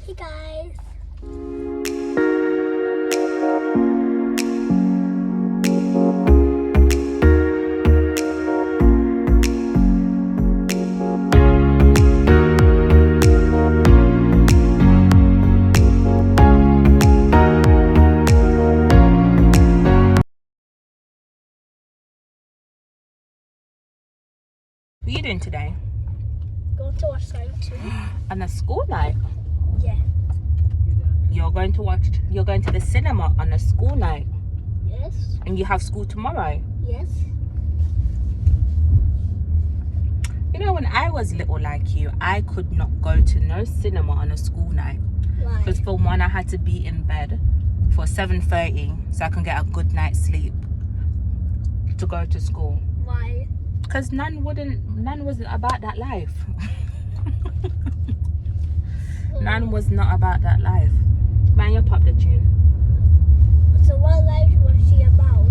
Hey guys. What are you doing today? Going to watch Sign 2? On a school night? Yeah. You're going to the cinema on a school night? Yes. And you have school tomorrow? Yes. You know, when I was little like you, I could not go to no cinema on a school night. Why? Because for one, I had to be in bed for 7:30 so I can get a good night's sleep to go to school. Why? Because none wasn't about that life. None was not about that life. Man, you pop the tune. So what life was she about?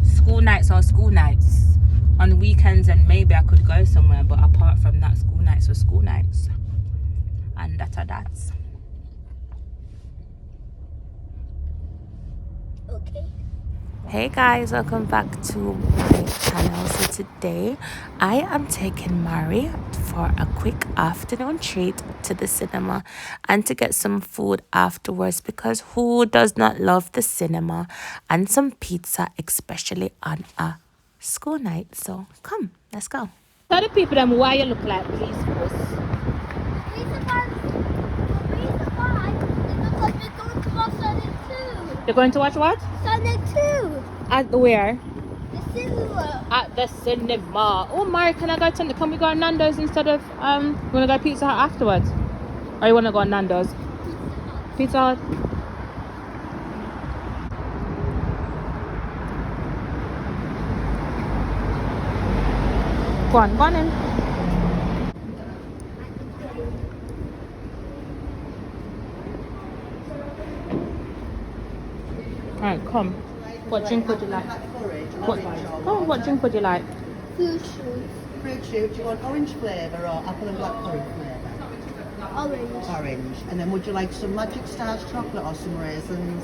School nights are school nights. On weekends and maybe I could go somewhere, but apart from that, school nights were school nights. And that's. Okay. Hey guys, welcome back to my channel. So today I am taking Amari for a quick afternoon treat to the cinema and to get some food afterwards, because who does not love the cinema and some pizza, especially on a school night? So come, let's go. Tell the people them why you look like police force. They're going to watch what? Sonic 2. At where? The cinema. At the cinema. Oh, Mari, can we go to Nando's instead of you wanna go to Pizza Hut afterwards? Or you wanna go to Nando's? Pizza Hut. Go on in. Alright, come. What drink would you like? What drink would you like? Fruit shoes. Fruit shoot, do you want orange flavour or apple and blackcurrant flavour? Orange. Orange. And then would you like some Magic Stars chocolate or some raisins?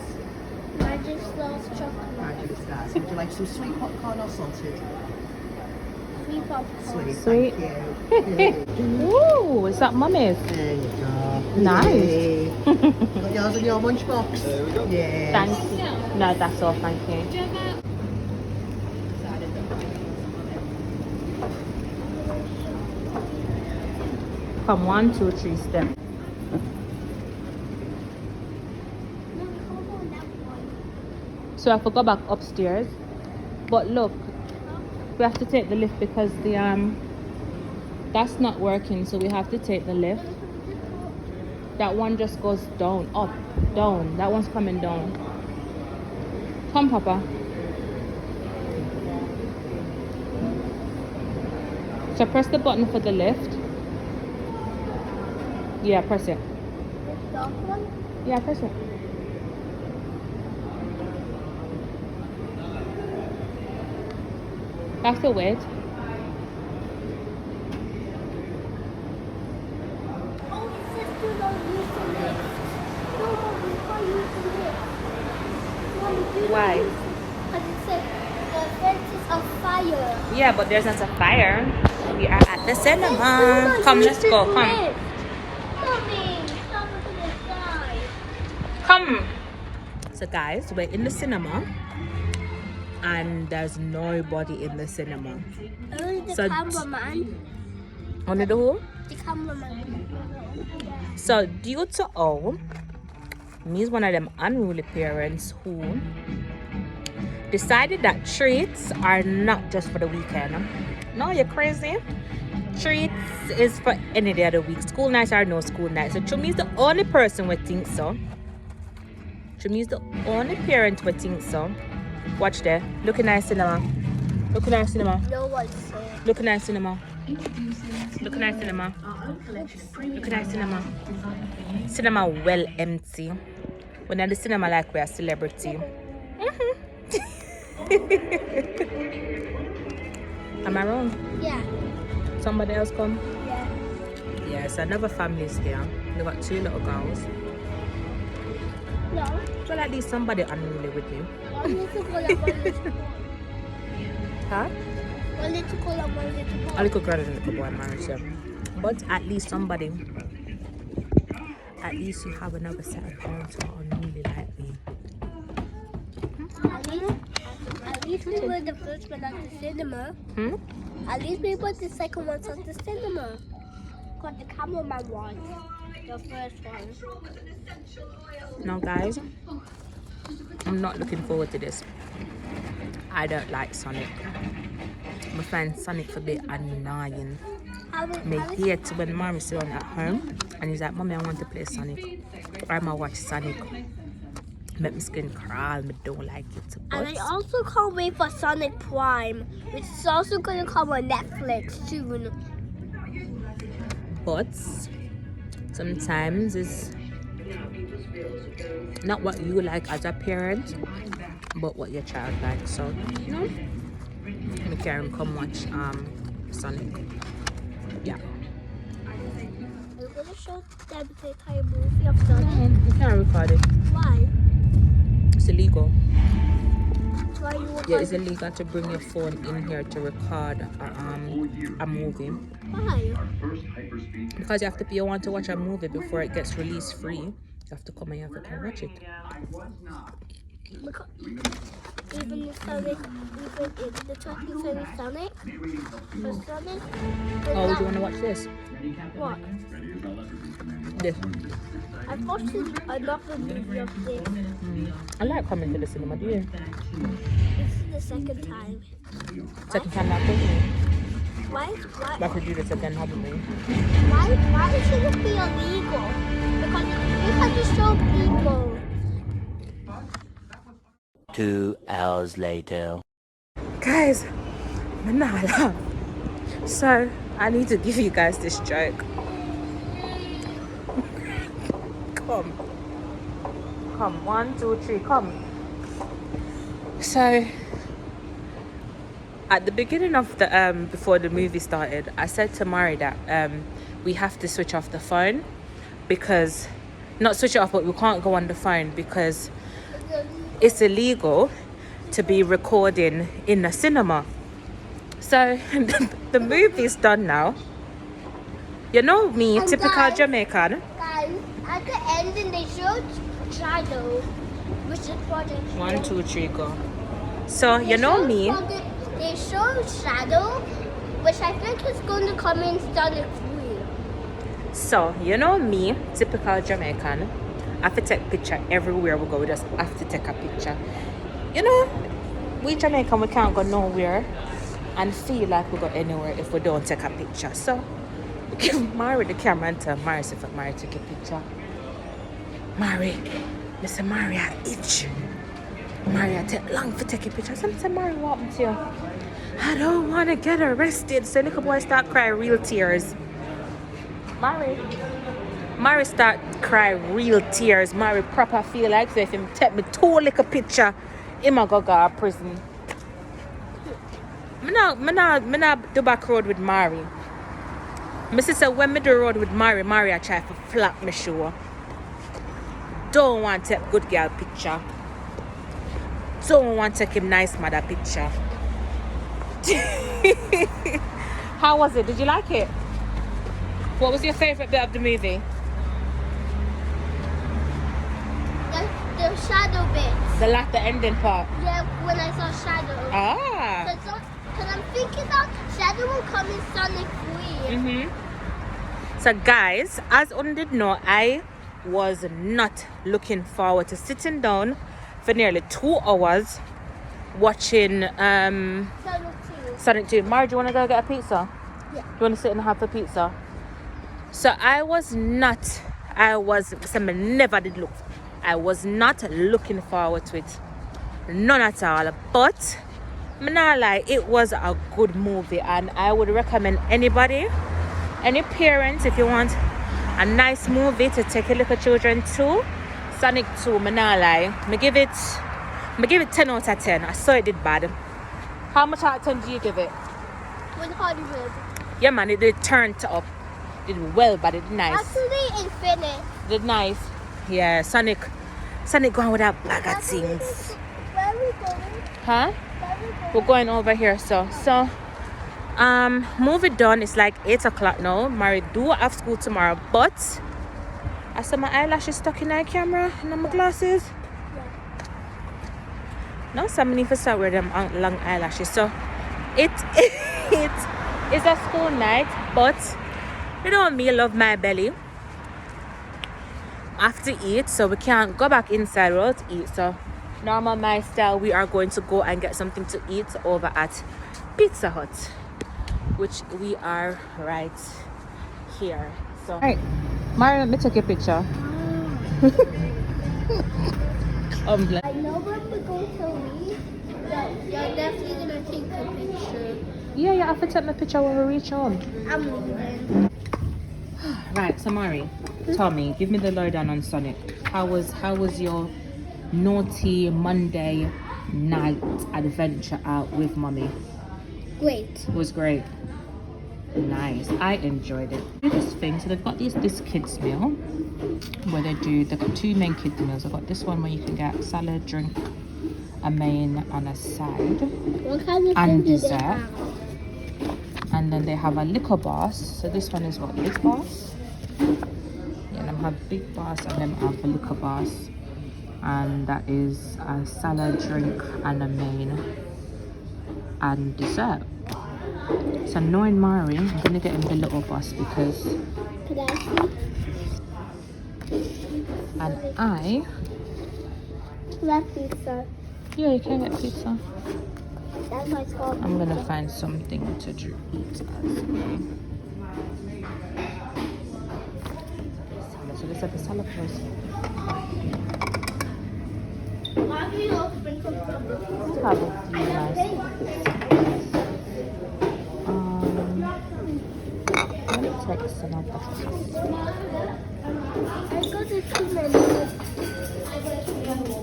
Magic Stars chocolate. Magic Stars. Would you like some sweet popcorn or salted? Sweet popcorn. Sweet. Thank you. Ooh, is that mummy's? There you go. Nice. Yay. Got yours in your lunchbox? There we go. Yeah. Thank you. No, that's all, thank you. Come 1, 2, 3 step. So I have to go back upstairs. But look, we have to take the lift because the that's not working, so we have to take the lift. That one just goes down, up, down. That one's coming down. Come, Papa. So press the button for the lift. Yeah, press it. Dark one? Yeah, press it. Have to wait. Oh, it says do not use the lift. No, we can't use the lift. Why? Because it says the fence is on fire. Yeah, but there's not a fire. We are at the cinema. Come, let's go. Come. Come. So guys, we're in the cinema and there's nobody in the cinema. Only the So- cameraman. Only the who? The cameraman. So due to all, me's one of them unruly parents who decided that treats are not just for the weekend. No, you're crazy. Treats is for any day of the week. School nights are no school nights. So Chumi is the only person who thinks so. Chumi is the only parent who thinks so. Watch there. Look in our cinema. Look in our cinema. No one's saying. Look in our cinema. Look in our cinema. Look in our cinema. Cinema well empty. When at the cinema like we're a celebrity. Am I wrong? Yeah. Somebody else come? Yeah. Yeah, It's another family's there. They got 2 little girls. No. Well, at least somebody unruly with you. One little girl and one little boy. Huh? One little girl and one little boy. A little girl and a little boy married, yeah. But at least somebody, at least you have another set of parents who are unruly like me. At least we were the first one at the cinema. At least we were the second ones at the cinema. Because the cameraman was the first one. Now guys, I'm not looking forward to this. I don't like Sonic. I find Sonic a bit annoying. Me hate when Mari's on at home and he's like, Mommy, I want to play Sonic. Or I'm gonna watch Sonic. Make my skin crawl, I don't like it. But And I also can't wait for Sonic Prime, which is also going to come on Netflix soon. but sometimes it's not what you like as a parent, but what your child likes. So, you know, me can come watch Sonic. Yeah. I'm going to show them the entire movie of Sonic. You can't record it. Why? It's illegal. Why you want Yeah, it's illegal to bring your phone in here to record a movie. Why? Because you have to pay. You want to watch a movie before it gets released free. You have to come and you have to come watch it. Because even the Sonic, even if the talking Sonic Sonic, for Sonic, Oh, would you want to watch this? what? This. I've watched another movie of this. I like coming to the cinema, do you? This is the second time. Second time that movie. Why? We have to do this again, haven't we? Why should it be illegal? Because you have to show people. 2 hours later. Guys, I'm not allowed. So I need to give you guys this joke. Come, 1, 2, 3, come. So at the beginning of the before the movie started, I said to Amari that we have to switch off the phone because not switch it off, but we can't go on the phone because it's illegal to be recording in the cinema. So the movie's done now. You know me, And typical guys- Jamaican. Guys, at the ending they showed Shadow, which is for the 1, 2, 3, go. So you know me. They showed Shadow, which I think is going to come in Sonic 3. So you know me, typical Jamaican. I have to take picture everywhere we go. We just have to take a picture. You know, we Jamaican, we can't go nowhere and feel like we go anywhere if we don't take a picture. So give Mari the camera and tell Mari if Mari take a picture. Mari, Mr. Mari, I itch. Mari, I take long for taking pictures. Sometimes Mari walk to you. I don't want to get arrested. So little boy start crying real tears. Mari start cry real tears. Mari proper feel like so if him take me 2 little picture, him a go to prison. Me not do back road with Mari. My sister when me do road with Mari I try to flap me show. Don't want to take good girl picture. Don't want to take him nice mother picture. How was it? Did you like it? What was your favorite bit of the movie? The Shadow bit. The ending part. Yeah, when I saw Shadow. Ah. Because I'm thinking that Shadow will come in Sonic 3. So guys, as one did know, I was not looking forward to sitting down for nearly 2 hours watching Sonic 2. Sonic 2. Mari, do you want to go get a pizza? Yeah. Do you want to sit and have a pizza? So I was not looking forward to it. None at all. But I'm not lie, it was a good movie and I would recommend anybody, any parents, if you want a nice movie to take your little children to, Sonic 2, I'm not lie. I give it 10 out of 10. I saw it did bad. How much out of 10 do you give it? 100. Yeah man, it turned up. did well, but it did nice. Actually, it's finished. Did nice. Yeah, Sonic going with that bag of things. Where are we going? Huh? We're going over here, so movie done. It's like 8 o'clock now. Mari do have school tomorrow, but I saw my eyelashes stuck in my camera and my glasses. Now some need to start wearing them long eyelashes. So it is a school night, but you know me love my belly. I have to eat, so we can't go back inside without eat. So normal my style, we are going to go and get something to eat over at Pizza Hut, which we are right here. So all right, Mari, let me take a picture. I know when we're going to leave, you're definitely gonna take a picture. Yeah, I have to take my picture when we reach home. I'm leaving. Right, so Mari, tell me, give me the lowdown on Sonic. How was your naughty Monday night adventure out with mommy? Great. It was great. Nice. I enjoyed it. Do this thing. So they've got this kids meal where they do the 2 main kids meals. I've got this one where you can get salad, drink, a main and a side, What kind of and food do they dessert. have? And then they have a liquor boss. So this one is what, big boss? Yeah, them have big boss and then have a liquor boss. And that is a salad, drink, and a main and dessert. So knowing Mari, I'm gonna get him the little boss because Could I see? and I Left pizza. yeah, you can get pizza. That's why it's called I'm gonna pizza. find something to eat as well. So let's have the salad first. Why do you open some Let's have a few nice bits. Let me take some of the pasta. I got the 2 minutes.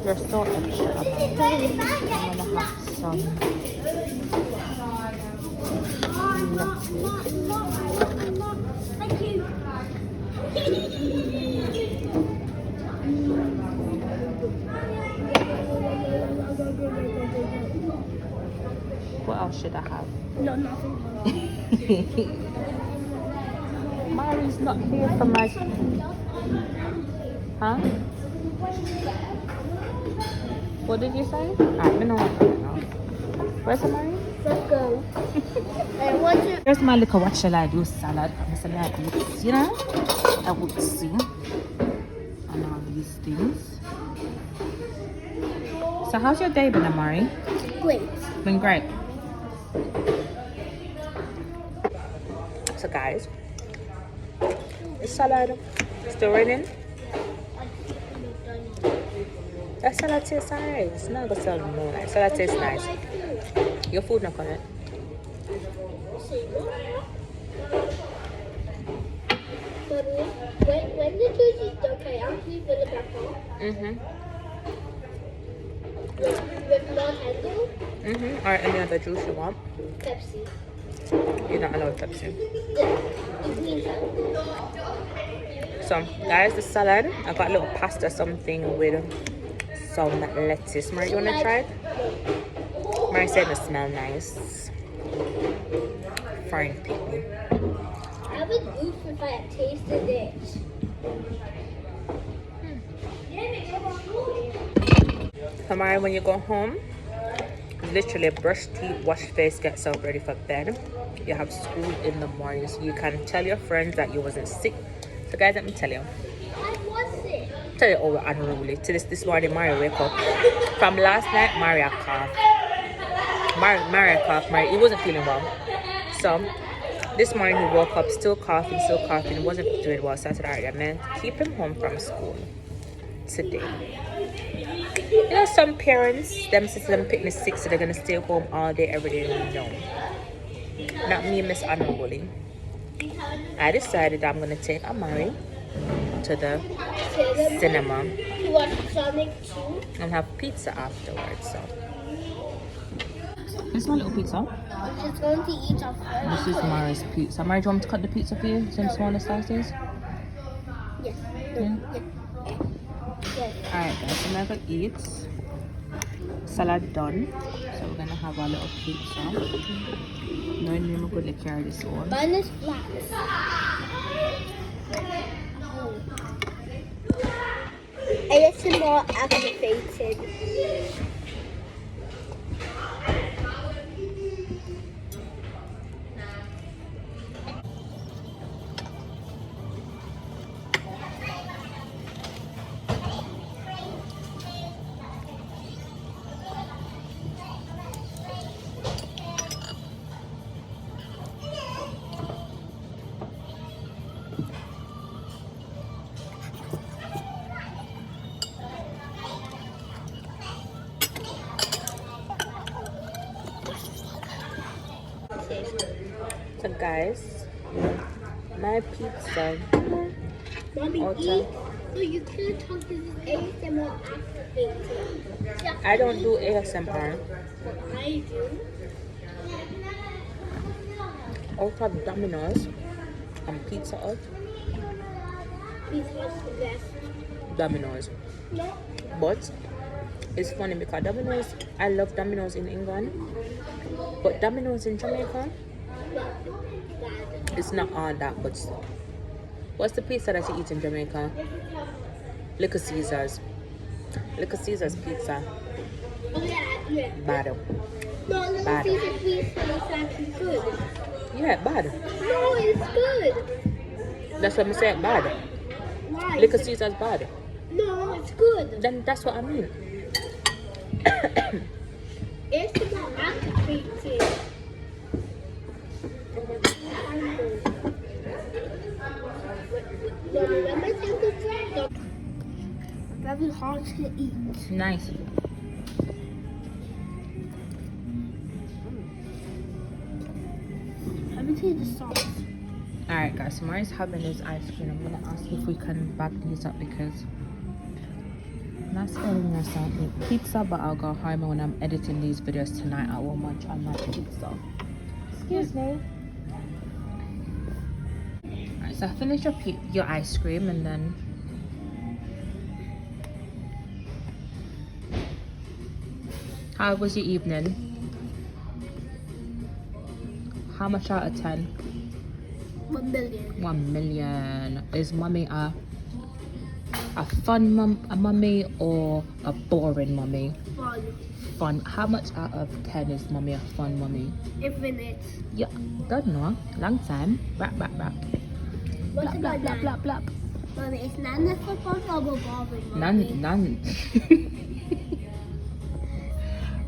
You're so extra. I'm gonna have some Thank you. What else should I have? No, nothing. Mari's not here for my... Huh? What did you say? I don't know. Where's Amari? Let's go. I want to. Here's my little what shall I do salad. I'm saying I eat, you know? I would see. And all these things. So how's your day been, Amari? Great. Been great. So guys, the salad still raining. That salad tastes alright. It's not gonna sound more like salad tastes nice. Your food not on it. When the juice is done, can I actually fill it back up? With more handle? Or any other juice you want. Pepsi. You're not allowed Pepsi. The green handle. So guys, the salad, I got a little pasta something with some lettuce. Mari, you wanna try it? Mari said it smell nice. Fine people. I would lose if I had tasted it. Amari, when you go home, literally brush teeth, wash face, get yourself ready for bed. You have school in the morning, so you can tell your friends that you wasn't sick. So guys, let me tell you. I was sick. Tell you over unruly. To this morning, Mari wake up. From last night, Mari coughed. Mari coughed. Mari, he wasn't feeling well. So this morning he woke up still coughing, wasn't doing well. So I said, alright, I'm gonna keep him home from school today. You know, some parents, them picking sick, so they're gonna stay home all day, every day. No, not me, Miss Unruly. I decided I'm gonna take Amari to the cinema To watch Sonic 2. and have pizza afterwards. So This is my little pizza. I'm just going to eat off her. This is Mari's pizza. Mari, do you want me to cut the pizza for you? Some smaller slices? Yes. Yeah. Yes. Alright guys, so now I'm gonna eat. Salad done. So we're gonna have our little pizza. No need to go carry this one. Mine is flat. ASMR activated. So guys, my pizza. Mommy, Okay. eat. So you can't talk to this ASMR activated. I don't do ASMR. I do. Out of Domino's and Pizza Hut. Pizza is the best. Domino's. No. But it's funny because Domino's, I love Domino's in England, but Domino's in Jamaica, it's not all that good stuff. What's the pizza that you eat in Jamaica? Little Caesars. Little Caesars pizza. Oh yeah. Bad. No, Little Bad. Caesar pizza is actually good. Yeah, bad. No, it's good. That's what I said, bad. Why? Little Caesars bad. No, it's good. Then that's what I mean. It's not activated. Very hard to eat. Nice. Let me see the sauce. Alright guys, so Mari's having his ice cream. I'm gonna ask if we can bag these up because I'm not scaring myself eat pizza, but I'll go home and when I'm editing these videos tonight I will munch on my pizza. Excuse me. Alright, so finish your ice cream and then how was your evening? How much out of 10? 1 million. 1 million. Is mummy a fun mummy or a boring mummy? Fun. Fun. How much out of 10 is mummy a fun mummy? Infinite. Yeah, don't know. Long time. Rap. What Blap, about blap, blap, blap. Mommy, is Nan a football or boring? Mommy? None.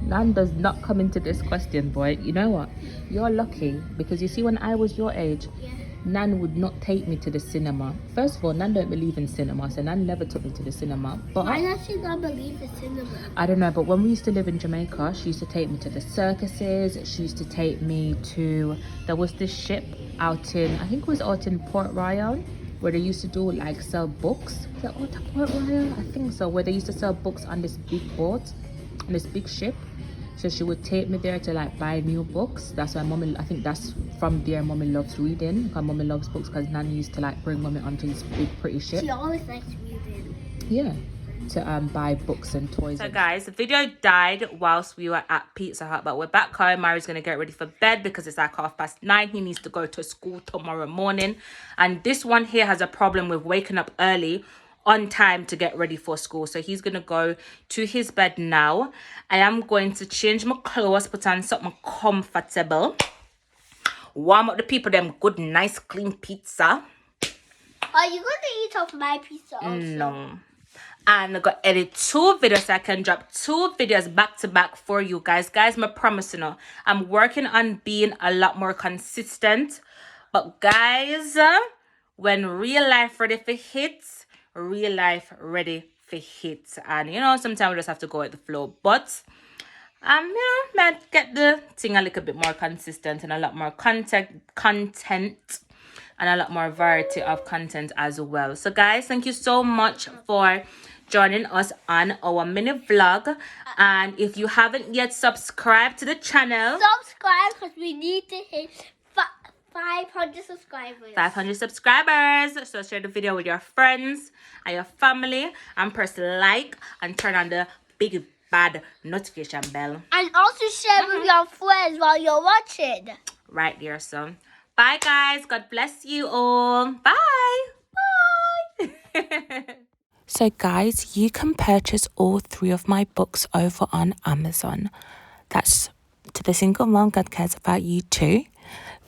None does not come into this question, boy. You know what? You're lucky because you see, when I was your age, Yeah. Nan would not take me to the cinema. First of all, Nan don't believe in cinema, so Nan never took me to the cinema. But Why does she not believe in cinema? I don't know, but when we used to live in Jamaica, she used to take me to the circuses. She used to take me to, there was this ship out in, I think it was out in Port Royal, where they used to do like sell books. Is that out of Port Royal? I think so, where they used to sell books on this big boat, on this big ship. So she would take me there to like buy new books. That's why mommy, I think that's from there mommy loves reading. Because mommy loves books because Nanny used to like bring mommy onto this big pretty ship. She always likes reading. Yeah, to buy books and toys. So guys, the video died whilst we were at Pizza Hut, but we're back home. Mari's gonna get ready for bed because it's like 9:30. He needs to go to school tomorrow morning, and this one here has a problem with waking up early on time to get ready for school. So he's gonna go to his bed now. I am going to change my clothes, put on something comfortable, warm up the people them good nice clean pizza. Are you going to eat off my pizza also? No. And I got edit 2 videos so I can drop 2 videos back to back for you guys. Guys, I promise you know, I'm working on being a lot more consistent. But guys, when real life ready for hits, real life ready for hits. And you know, sometimes we just have to go with the flow. But you know, might get the thing a little bit more consistent and a lot more content and a lot more variety of content as well. So guys, thank you so much for joining us on our mini vlog, and if you haven't yet subscribed to the channel, subscribe because we need to hit 500 subscribers. 500 subscribers. So share the video with your friends and your family, and press like and turn on the big bad notification bell, and also share with your friends while you're watching. Right there. So bye guys, God bless you all. Bye. So guys, you can purchase all 3 of my books over on Amazon. That's To the Single Mom, God Cares About You Too.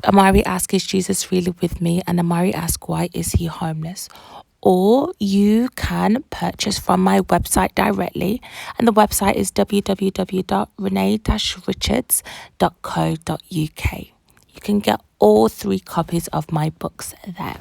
Amari asks, is Jesus really with me? And Amari asks, why is he homeless? Or you can purchase from my website directly, and the website is www.renee-richards.co.uk. You can get all 3 copies of my books there.